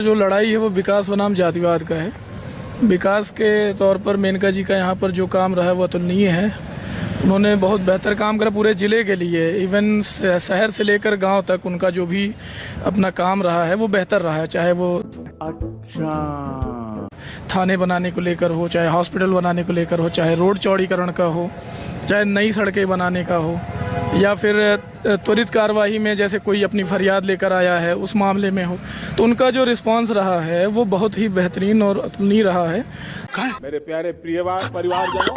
जो लड़ाई है वो विकास बनाम जातिवाद का है। विकास के तौर पर मेनका जी का यहाँ पर जो काम रहा है वो अतुलनीय है। उन्होंने बहुत बेहतर काम करा पूरे ज़िले के लिए, इवन शहर से लेकर गांव तक उनका जो भी अपना काम रहा है वो बेहतर रहा है। चाहे वो अच्छा थाने बनाने को लेकर हो, चाहे हॉस्पिटल बनाने को लेकर हो, चाहे रोड चौड़ीकरण का हो, चाहे नई सड़कें बनाने का हो, या फिर त्वरित कार्रवाई में जैसे कोई अपनी फरियाद लेकर आया है उस मामले में हो, तो उनका जो रिस्पांस रहा है वो बहुत ही बेहतरीन और अतुलनीय रहा है। मेरे प्यारे परिवारजनों,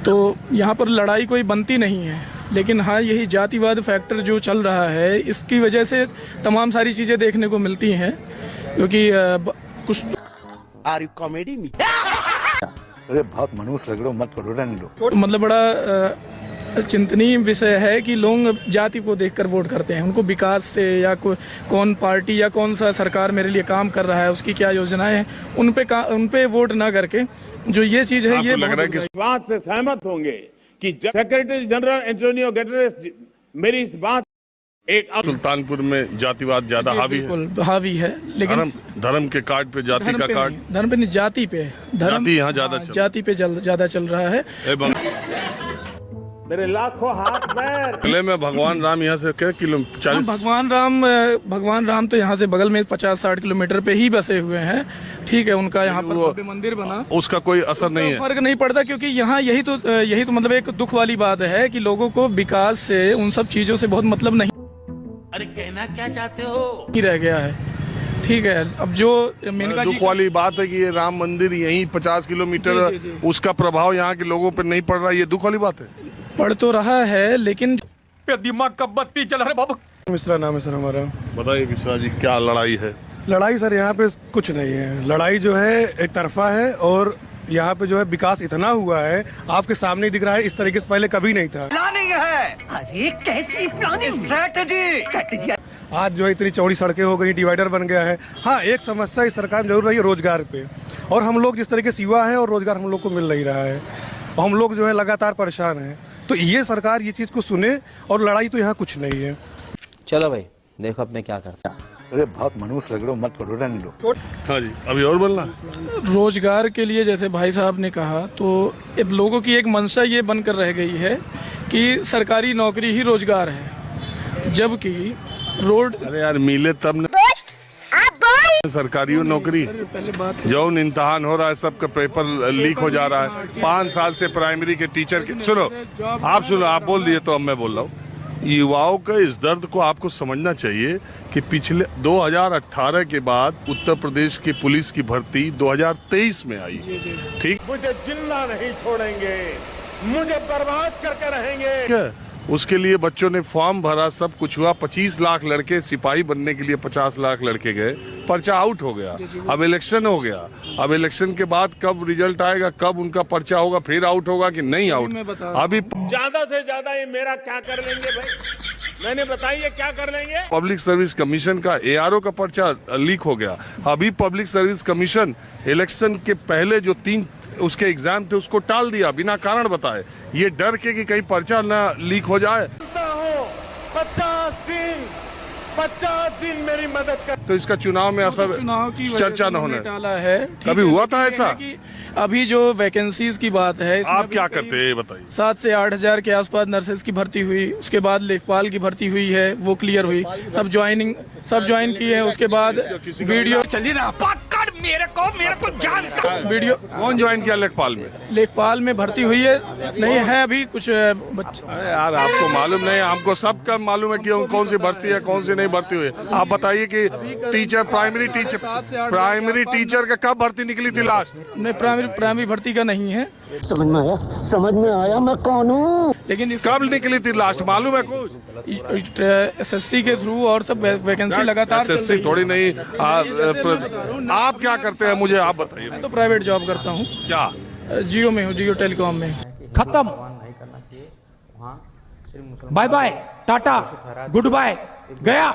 तो यहाँ पर लड़ाई कोई बनती नहीं है, लेकिन हाँ यही जातिवाद फैक्टर जो चल रहा है इसकी वजह से तमाम सारी चीज़ें देखने को मिलती हैं, क्योंकि कुछ आर यू कॉमेडी में अरे बहुत मनुष्य लग रहे हो, मत करो, रहने दो। मतलब बड़ा चिंतनीय विषय है कि लोग जाति को देखकर वोट करते हैं। उनको विकास से या कौन पार्टी या कौन सा सरकार मेरे लिए काम कर रहा है, उसकी क्या योजनाएं हैं, उन पे वोट ना करके जो ये चीज़ है ये लग रहा है कि इस बात से सहमत होंगे कि सेक्रेटरी जनरल एंटोनियो गुटेरेस मेरी इस बात एक सुल्तानपुर में जातिवाद ज्यादा हावी है। बिल्कुल हावी है, लेकिन धर्म के कार्ड पे जाति का कार्ड, धर्म पे नहीं, जाति पे, जाति यहाँ ज्यादा जाति पे ज्यादा चल रहा है। मेरे लाखों हाथ पैर अगले में भगवान राम यहाँ से क्या किलो 40 भगवान राम तो यहाँ से बगल में 50-60 किलोमीटर पे ही बसे हुए हैं। ठीक है, उनका यहाँ पर भव्य मंदिर बना, उसका कोई असर नहीं है, फर्क नहीं पड़ता, क्योंकि यहाँ यही तो मतलब एक दुख वाली बात है कि लोगों को विकास से उन सब चीजों से बहुत मतलब नहीं। अरे कहना क्या चाहते हो? ही रह गया है। ठीक है, अब जो मेनका दुख वाली बात है कि ये राम मंदिर यहीं 50 किलोमीटर जी। उसका प्रभाव यहाँ के लोगों पर नहीं पड़ रहा, ये दुख वाली बात है। पढ़ तो रहा है, लेकिन दिमाग का बत्ती चल रहा है बाबू। मिश्रा नाम है सर हमारा। बताइए मिश्रा जी, क्या लड़ाई है? लड़ाई सर यहाँ पे कुछ नहीं है, लड़ाई जो है एक तरफा है, और यहाँ पे जो है विकास इतना हुआ है आपके सामने ही दिख रहा है, इस तरीके से पहले कभी नहीं था। प्लानिंग है, अरे कैसी प्लानिंग, स्ट्रेटजी। आज जो है इतनी चौड़ी सड़कें हो गई, डिवाइडर बन गया है। हाँ, एक समस्या इस सरकार में जरूर रही है रोजगार पे, और हम लोग जिस तरीके से युवा है और रोजगार हम लोग को मिल नहीं रहा है, हम लोग जो है लगातार परेशान हैं। तो ये सरकार ये चीज़ को सुने, और लड़ाई तो यहाँ कुछ नहीं है। चलो भाई देखो अब मैं क्या करता। अरे बहुत मनुष्य लग रहे हो, मत करो, रहने दो। हाँ जी, अभी और बोलना। रोजगार के लिए जैसे भाई साहब ने कहा, तो अब लोगों की एक मंशा ये बनकर रह गई है कि सरकारी नौकरी ही रोजगार है, जबकि रोड अरे यार मिले तब न सरकारी नौकरी। जो इम्तिहान हो रहा है, सबका पेपर लीक हो जा रहा है। 5 साल से प्राइमरी के टीचर के सुनो, आप बोल दिए तो अब मैं बोल रहा हूँ। युवाओं के इस दर्द को आपको समझना चाहिए कि पिछले 2018 के बाद उत्तर प्रदेश की पुलिस की भर्ती 2023 में आई। ठीक, मुझे जिंदा नहीं छोड़ेंगे, मुझे बर्बाद करके रहेंगे। उसके लिए बच्चों ने फॉर्म भरा, सब कुछ हुआ। 25 लाख लड़के सिपाही बनने के लिए 50 लाख लड़के गए, पर्चा आउट हो गया। अब इलेक्शन हो गया, अब इलेक्शन के बाद कब रिजल्ट आएगा, कब उनका पर्चा होगा, फिर आउट होगा कि नहीं आउट, अभी ज्यादा से ज्यादा ये मेरा क्या कर लेंगे भाई, मैंने बताइए क्या कर लेंगे। पब्लिक सर्विस कमीशन का ARO का पर्चा लीक हो गया। अभी पब्लिक सर्विस कमीशन इलेक्शन के पहले जो 3 उसके एग्जाम थे उसको टाल दिया बिना कारण बताए, ये डर के कि कहीं पर्चा ना लीक हो जाए। 50 दिन मेरी मदद कर, तो इसका चुनाव में असर, चुनाव की चर्चा न होने टाला है। कभी हुआ था ऐसा? अभी जो वैकेंसीज की बात है, आप क्या करते हैं ये बताइए। 7 से 8 हजार के आसपास नर्सेज की भर्ती हुई, उसके बाद लेखपाल की भर्ती हुई है, वो क्लियर हुई, सब ज्वाइन किए हैं। उसके बाद वीडियो चलिए ना, पकड़ मेरे को जान वीडियो कौन ज्वाइन किया लेखपाल में भर्ती हुई है, नहीं है अभी कुछ बच्चे। अरे यार आपको मालूम नहीं, हमको सबका मालूम है कि कौन सी भर्ती है कौन सी नहीं भर्ती हुई है। आप बताइए कि टीचर, प्राइमरी टीचर का कब भर्ती निकली थी लास्ट? नहीं, प्राइमरी भर्ती का नहीं है। समझ में आया मैं कौन हूँ। लेकिन कब निकली थी लास्ट, मालूम है कुछ? SSC के थ्रू और सब वैकेंसी लगातार चल रही SSC है। थोड़ी नहीं। आप क्या करते हैं मुझे आप बताइए। मैं तो प्राइवेट जॉब करता हूँ। क्या? जियो में हूँ, जियो टेलीकॉम में। खत्म, bye bye, tata, goodbye, गया।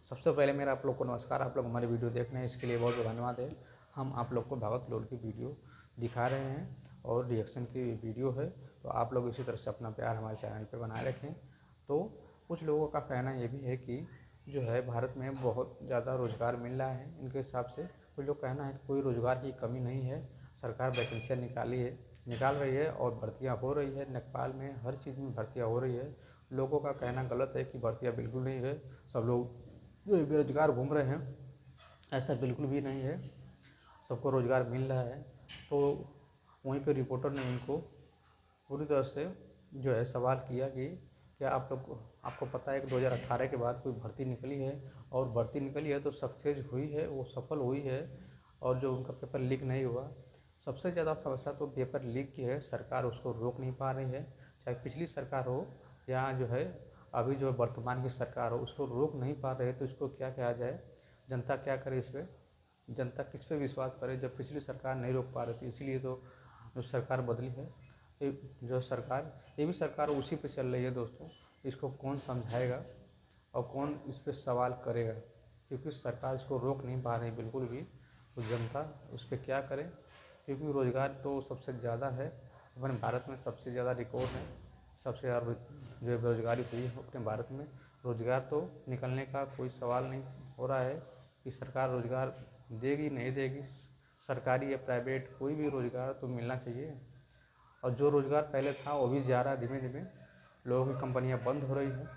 सबसे पहले मेरा आप लोग को नमस्कार। आप लोग हमारी वीडियो देख रहे हैं, इसके लिए बहुत बहुत धन्यवाद है। हम आप लोग को भागवत लोल की वीडियो दिखा रहे हैं और रिएक्शन की वीडियो है, तो आप लोग इसी तरह से अपना प्यार हमारे चैनल पे बनाए रखें। तो कुछ लोगों का कहना ये भी है कि जो है भारत में बहुत ज़्यादा रोज़गार मिल रहा है इनके हिसाब से। कुछ लोग कहना है कि कोई रोज़गार की कमी नहीं है, सरकार वैकेंसियाँ निकाल रही है और भर्तियां हो रही है। नेपाल में हर चीज़ में भर्तियां हो रही है। लोगों का कहना गलत है कि भर्तियां बिल्कुल नहीं है, सब लोग जो बेरोजगार घूम रहे हैं, ऐसा बिल्कुल भी नहीं है, सबको रोज़गार मिल रहा है। तो वहीं पे रिपोर्टर ने इनको पूरी तरह से जो है सवाल किया कि क्या आपको पता है कि 2018 के बाद कोई भर्ती निकली है, और भर्ती निकली है तो सक्सेस हुई है, वो सफल हुई है, और जो उनका पेपर लीक नहीं हुआ। सबसे ज़्यादा समस्या तो पेपर लीक की है, सरकार उसको रोक नहीं पा रही है, चाहे पिछली सरकार हो या जो है अभी जो वर्तमान की सरकार हो, उसको रोक नहीं पा रहे। तो इसको क्या कहा जाए, जनता क्या करे इस पर, जनता किस पे विश्वास करे जब पिछली सरकार नहीं रोक पा रही थी। इसीलिए तो जो सरकार बदली है, जो सरकार, ये भी सरकार उसी पे चल रही है दोस्तों। इसको कौन समझाएगा और कौन इस पे सवाल करेगा, क्योंकि सरकार इसको रोक नहीं पा रही बिल्कुल भी। तो जनता उस पर क्या करे, क्योंकि रोज़गार तो सबसे ज़्यादा है अपने भारत में, सबसे ज़्यादा रिकॉर्ड है, सबसे ज़्यादा जो बेरोजगारी हुई है अपने भारत में। रोज़गार तो निकलने का कोई सवाल नहीं हो रहा है कि सरकार रोज़गार देगी नहीं देगी। सरकारी या प्राइवेट कोई भी रोज़गार तो मिलना चाहिए, और जो रोज़गार पहले था वो भी जा रहा है धीमे धीमे। लोगों की कंपनियां बंद हो रही हैं,